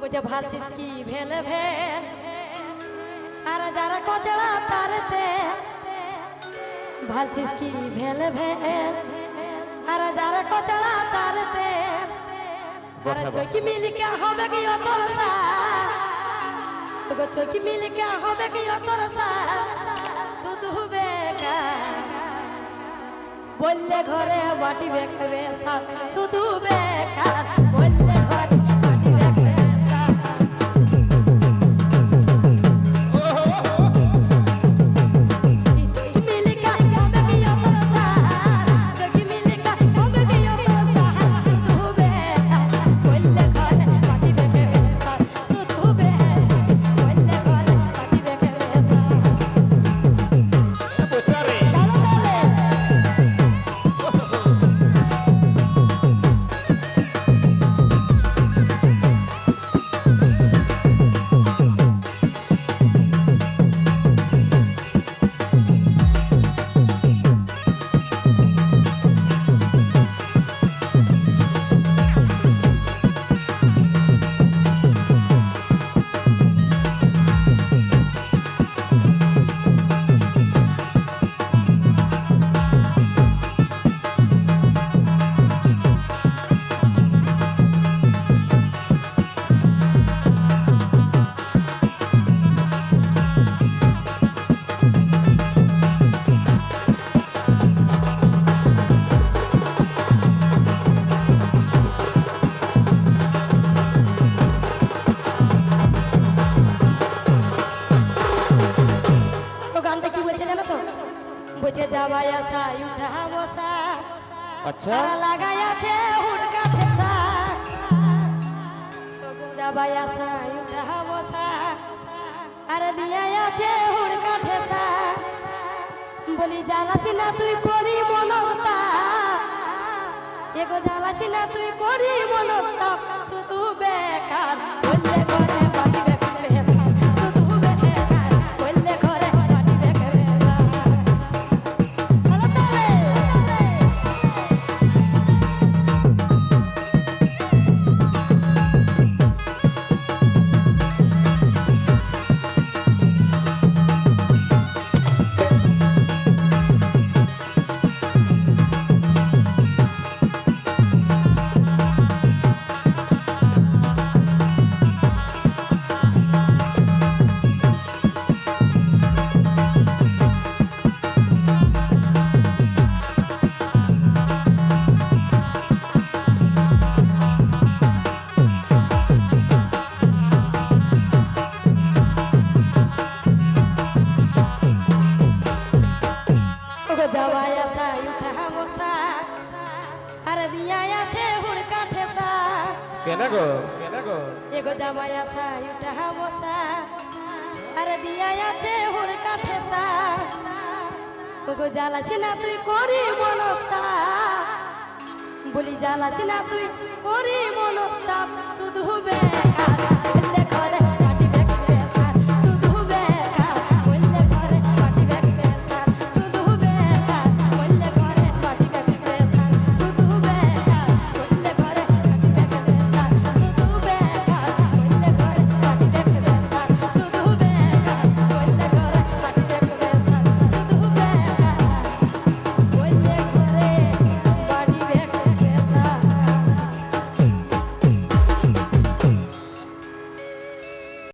বুঝে ভালছিস কি ভেলে ভেল আর যারা কচড়া তারতে ভালছিস কি ভেলে ভেল আর যারা কচড়া তারতে আর চৌকি মিলিকে হবে কি অতর সা তোকে চৌকি মিলিকে হবে কি অতর সা শুধু বেকার বললে ঘরে বাটি বেকবে শুধু বেকার বললে ঘরে বাটি বেকবে বুঝে যাওয়াই আসা উঠা বসা আচ্ছা লাগাই আছে হুড়কা ঠেসা যাওয়াই আসা উঠা বসা আর দিয়াই আছে হুড়কা ঠেসা বলি জ্বালাছি না তুই করি মনস্তা এগো জ্বালাছি না তুই করি মনস্তা শুধু বেকার বললে করে বাকি বেকার শুধু বেকার বললে করে বাকি বেকার যাওয়াই আসা উঠা বসা আর দিয়াই আছে হুড়কা ঠেসা কেন গো এগো যাওয়াই আসা উঠা বসা আর দিয়াই আছে হুড়কা ঠেসা ওগো জ্বালাছি না তুই করি মনস্তা বলি জ্বালাছি না তুই করি মনস্তা শুধু বে